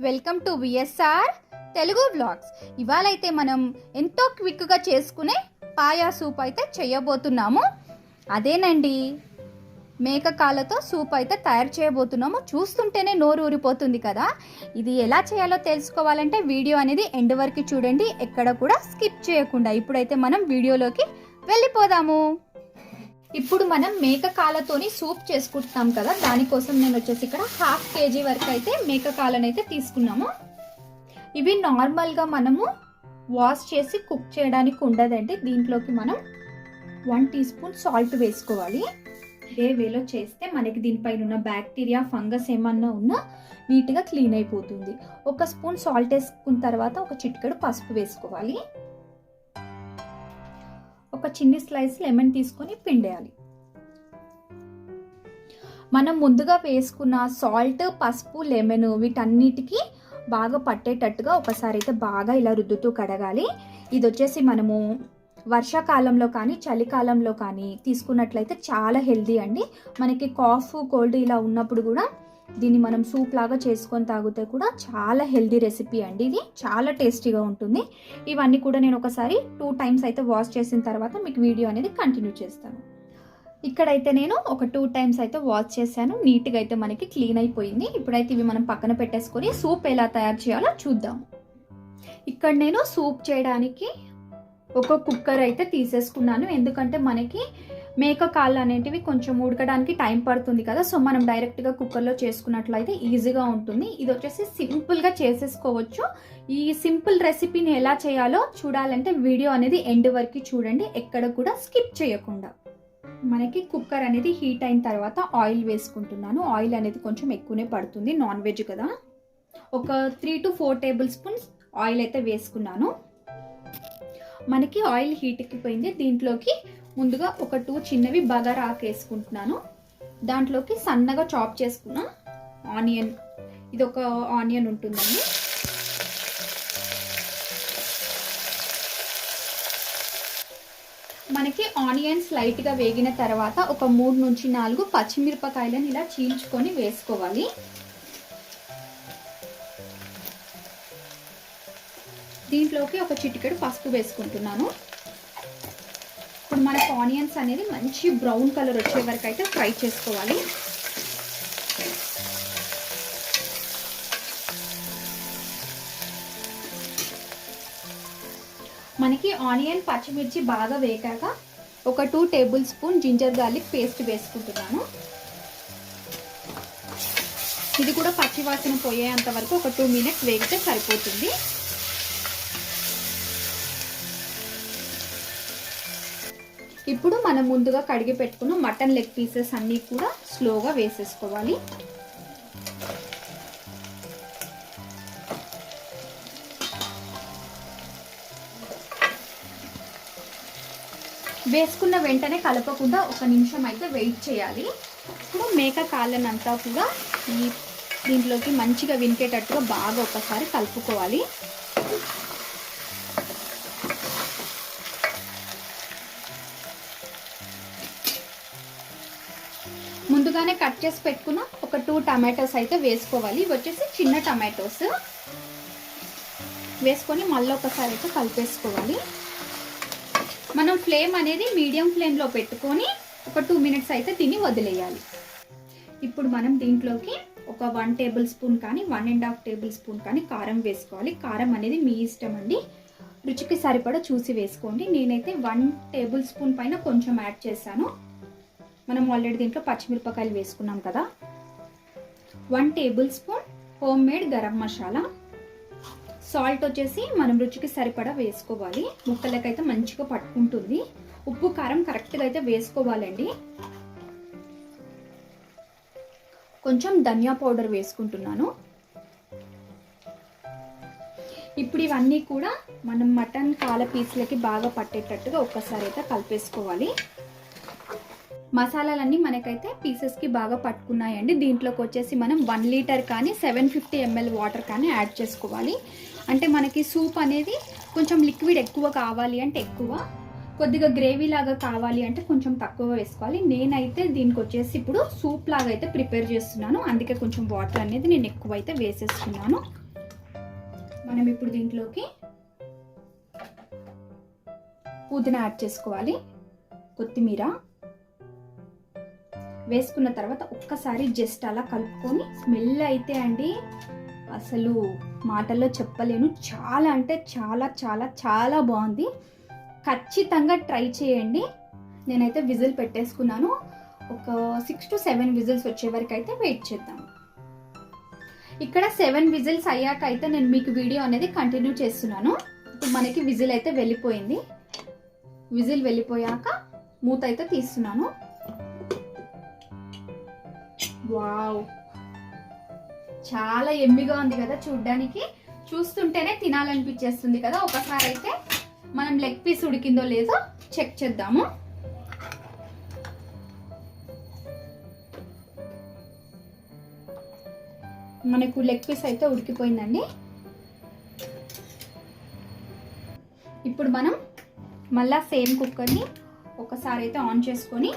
Welcome to VSR Telugu vlogs. ఇవాళైతే మనం ఎంతో క్విక్గా చేసుకునే పాయా సూప్ అయితే చేయబోతున్నాము. అదేనండి, మేకకాలతో సూప్ అయితే తయారు చేయబోతున్నాము. చూస్తుంటేనే నోరు ఊరిపోతుంది కదా. ఇది ఎలా చేయాలో తెలుసుకోవాలంటే వీడియో అనేది ఎండ్ వరకు చూడండి, ఎక్కడ కూడా స్కిప్ చేయకుండా. ఇప్పుడైతే మనం వీడియోలోకి వెళ్ళిపోదాము. ఇప్పుడు మనం మేకకాలతోని సూప్ చేసుకుంటాం కదా, దానికోసం నేను వచ్చేసి ఇక్కడ 1/2 kg వరకు అయితే మేకకాలను అయితే తీసుకున్నాము. ఇవి నార్మల్గా మనము వాష్ చేసి కుక్ చేయడానికి ఉండదండి. దీంట్లోకి మనం 1 టీ స్పూన్ సాల్ట్ వేసుకోవాలి. ఇదే వేలో చేస్తే మనకి దీనిపైన ఉన్న బ్యాక్టీరియా, ఫంగస్ ఏమన్నా ఉన్నా నీట్గా క్లీన్ అయిపోతుంది. 1 స్పూన్ సాల్ట్ వేసుకున్న తర్వాత ఒక చిటికెడు పసుపు వేసుకోవాలి. ఒక చిన్న స్లైస్ లెమన్ తీసుకొని పిండేయాలి. మనం ముందుగా వేసుకున్న సాల్ట్, పసుపు, లెమన్ వీటన్నిటికీ బాగా పట్టేటట్టుగా ఒకసారి అయితే బాగా ఇలా రుద్దుతూ కడగాలి. ఇది వచ్చేసి మనము వర్షాకాలంలో కానీ చలికాలంలో కానీ తీసుకున్నట్లయితే చాలా హెల్దీ అండి. మనకి కాఫ్, కోల్డ్ ఇలా ఉన్నప్పుడు కూడా దీన్ని మనం సూప్ లాగా చేసుకొని తాగితే కూడా చాలా హెల్దీ రెసిపీ అండి. ఇది చాలా టేస్టీగా ఉంటుంది. ఇవన్నీ కూడా నేను ఒకసారి 2 times అయితే వాష్ చేసిన తర్వాత మీకు వీడియో అనేది కంటిన్యూ చేస్తాను. ఇక్కడైతే నేను ఒక 2 times అయితే వాష్ చేశాను. నీట్గా అయితే మనకి క్లీన్ అయిపోయింది. ఇప్పుడైతే ఇవి మనం పక్కన పెట్టేసుకొని సూప్ ఎలా తయారు చేయాలో చూద్దాం. ఇక్కడ నేను సూప్ చేయడానికి ఒక కుక్కర్ అయితే తీసేసుకున్నాను. ఎందుకంటే మనకి మేక కాళ్ళు అనేటివి కొంచెం ఉడకడానికి టైం పడుతుంది కదా, సో మనం డైరెక్ట్గా కుక్కర్లో చేసుకున్నట్లయితే ఈజీగా ఉంటుంది. ఇది వచ్చేసి సింపుల్గా చేసేసుకోవచ్చు. ఈ సింపుల్ రెసిపీని ఎలా చేయాలో చూడాలంటే వీడియో అనేది ఎండ్ వరకు చూడండి, ఎక్కడ కూడా స్కిప్ చేయకుండా. మనకి కుక్కర్ అనేది హీట్ అయిన తర్వాత ఆయిల్ వేసుకుంటున్నాను. ఆయిల్ అనేది కొంచెం ఎక్కువనే పడుతుంది, నాన్ వెజ్ కదా. ఒక 3 to 4 tablespoons ఆయిల్ అయితే వేసుకున్నాను. మనకి ఆయిల్ హీట్ ఎక్కిపోయింది. దీంట్లోకి ముందుగా ఒక 2 చిన్నవి బగారా ఆకు వేసుకుంటున్నాను. దాంట్లోకి సన్నగా చాప్ చేసుకున్న ఆనియన్, ఇది ఒక ఆనియన్ ఉంటుందండి. మనకి ఆనియన్స్ లైట్గా వేగిన తర్వాత ఒక 3 నుంచి 4 పచ్చిమిరపకాయలను ఇలా చీల్చుకొని వేసుకోవాలి. దీంట్లోకి ఒక చిటికెడు పసుపు వేసుకుంటున్నాను. ఇప్పుడు మనకు ఆనియన్స్ అనేది మంచి బ్రౌన్ కలర్ వచ్చే వరకు అయితే ఫ్రై చేసుకోవాలి. మనకి ఆనియన్, పచ్చిమిర్చి బాగా వేగాక ఒక 2 tablespoon జింజర్ గార్లిక్ పేస్ట్ వేసుకుంటున్నాను. ఇది కూడా పచ్చివాసన పోయేంత వరకు ఒక 2 minutes వేగితే సరిపోతుంది. ఇప్పుడు మనం ముందుగా కడిగి పెట్టుకున్న మటన్ లెగ్ పీసెస్ అన్నీ కూడా స్లోగా వేసేసుకోవాలి. వేసుకున్న వెంటనే కలపకుండా 1 నిమిషం అయితే వెయిట్ చేయాలి. ఇప్పుడు మేక కాళ్ళనంతా కూడా దీంట్లోకి మంచిగా వినికేటట్టుగా బాగా ఒకసారి కలుపుకోవాలి. ముందుగానే కట్ చేసి పెట్టుకున్న ఒక 2 టమాటోస్ అయితే వేసుకోవాలి. ఇవి వచ్చేసి చిన్న టమాటోస్ వేసుకొని మళ్ళీ ఒకసారి అయితే కలిపేసుకోవాలి. మనం ఫ్లేమ్ అనేది మీడియం ఫ్లేమ్లో పెట్టుకొని ఒక 2 minutes అయితే దీన్ని వదిలేయాలి. ఇప్పుడు మనం దీంట్లోకి ఒక 1 tablespoon కానీ 1.5 tablespoon కానీ కారం వేసుకోవాలి. కారం అనేది మీ ఇష్టం అండి, రుచికి సరిపడా చూసి వేసుకోండి. నేనైతే 1 tablespoon పైన కొంచెం యాడ్ చేశాను. మనం ఆల్రెడీ దీంట్లో పచ్చిమిరపకాయలు వేసుకున్నాం కదా. 1 tablespoon home made garam masala. Salt వచ్చేసి మనం రుచికి సరిపడా వేసుకోవాలి, ముక్కలకైతే మంచిగా పట్టుకుంటుంది. ఉప్పు, కారం కరెక్ట్గా అయితే వేసుకోవాలండి. కొంచెం ధనియా పౌడర్ వేసుకుంటున్నాను. ఇప్పుడు ఇవన్నీ కూడా మనం మటన్ కాల పీసులకి బాగా పట్టేటట్టుగా ఒక్కసారి అయితే కలిపేసుకోవాలి. మసాలాలన్నీ మనకైతే పీసెస్కి బాగా పట్టుకున్నాయండి. దీంట్లోకి వచ్చేసి మనం 1 లీటర్ కానీ 750 ml వాటర్ కానీ యాడ్ చేసుకోవాలి. అంటే మనకి సూప్ అనేది కొంచెం లిక్విడ్ ఎక్కువ కావాలి అంటే ఎక్కువ, కొద్దిగా గ్రేవీ లాగా కావాలి అంటే కొంచెం తక్కువ వేసుకోవాలి. నేనైతే దీనికి వచ్చేసి ఇప్పుడు సూప్ లాగా అయితే ప్రిపేర్ చేస్తున్నాను, అందుకే కొంచెం వాటర్ అనేది నేను ఎక్కువ అయితే వేసేస్తున్నాను. మనం ఇప్పుడు దీంట్లోకి పుదీనా యాడ్ చేసుకోవాలి, కొత్తిమీర వేసుకున్న తర్వాత ఒక్కసారి జస్ట్ అలా కలుపుకొని స్మెల్ అయితే అండి అసలు మాటల్లో చెప్పలేను, చాలా అంటే చాలా చాలా చాలా బాగుంది. ఖచ్చితంగా ట్రై చేయండి. నేనైతే విజిల్ పెట్టేసుకున్నాను, ఒక 6 to 7 విజిల్స్ వచ్చే వరకు అయితే వెయిట్ చేద్దాం. ఇక్కడ 7 విజిల్స్ అయ్యాక అయితే నేను మీకు వీడియో అనేది కంటిన్యూ చేస్తున్నాను. ఇప్పుడు మనకి విజిల్ అయితే వెళ్ళిపోయింది. విజిల్ వెళ్ళిపోయాక మూత అయితే తీస్తున్నాను. వావ్, చాలా ఎమ్మిగా ఉంది కదా, చూడ్డానికి చూస్తుంటేనే తినాలనిపించేస్తుంది కదా. ఒకసారి అయితే మనం లెగ్ పీస్ ఉడికిందో లేదో చెక్ చేద్దాము. మనకు లెగ్ పీస్ అయితే ఉడికిపోయిందండి. ఇప్పుడు మనం మళ్ళా సేమ్ కుక్కర్ని ఒకసారి అయితే ఆన్ చేసుకొని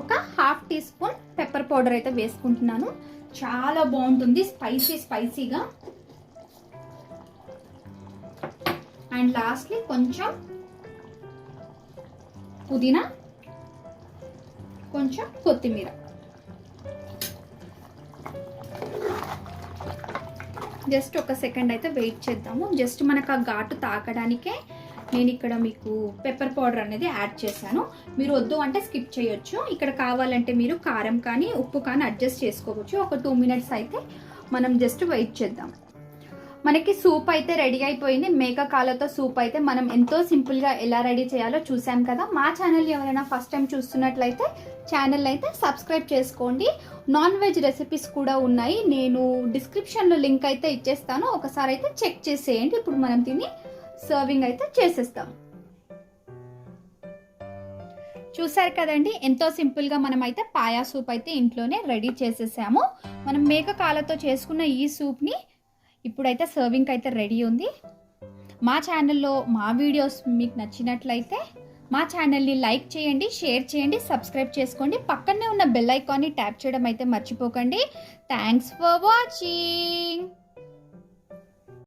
ఒక 1/2 టీ స్పూన్ పెప్పర్ పౌడర్ అయితే వేసుకుంటున్నాను. చాలా బాగుంటుంది, స్పైసీగా. అండ్ లాస్ట్లీ కొంచెం పుదీనా, కొంచెం కొత్తిమీర. జస్ట్ ఒక సెకండ్ అయితే వెయిట్ చేద్దాము. జస్ట్ మనకు ఆ ఘాటు తాకడానికే నేను ఇక్కడ మీకు పెప్పర్ పౌడర్ అనేది యాడ్ చేశాను. మీరు వద్దు అంటే స్కిప్ చేయొచ్చు. ఇక్కడ కావాలంటే మీరు కారం కానీ ఉప్పు కానీ అడ్జస్ట్ చేసుకోవచ్చు. ఒక 2 మినిట్స్ అయితే మనం జస్ట్ వెయిట్ చేద్దాం. మనకి సూప్ అయితే రెడీ అయిపోయింది. మేక కాళ్ళతో సూప్ అయితే మనం ఎంతో సింపుల్గా ఎలా రెడీ చేయాలో చూసాం కదా. మా ఛానల్ ఎవరైనా ఫస్ట్ టైం చూస్తున్నట్లయితే ఛానల్ అయితే సబ్స్క్రైబ్ చేసుకోండి. నాన్ వెజ్ రెసిపీస్ కూడా ఉన్నాయి, నేను డిస్క్రిప్షన్లో లింక్ అయితే ఇచ్చేస్తాను, ఒకసారి అయితే చెక్ చేసేయండి. ఇప్పుడు మనం తిని సర్వింగ్ అయితే చేసేస్తాం. చూసారు కదండి, ఎంతో సింపుల్గా మనం అయితే పాయా సూప్ అయితే ఇంట్లోనే రెడీ చేసేసాము. మనం మేక కాళ్ళతో చేసుకున్న ఈ సూప్ని ఇప్పుడైతే సర్వింగ్ అయితే రెడీ ఉంది. మా ఛానల్లో మా వీడియోస్ మీకు నచ్చినట్లయితే మా ఛానల్ని లైక్ చేయండి, షేర్ చేయండి, సబ్స్క్రైబ్ చేసుకోండి. పక్కనే ఉన్న బెల్ ఐకాన్ని ట్యాప్ చేయడం అయితే మర్చిపోకండి. Thanks for watching.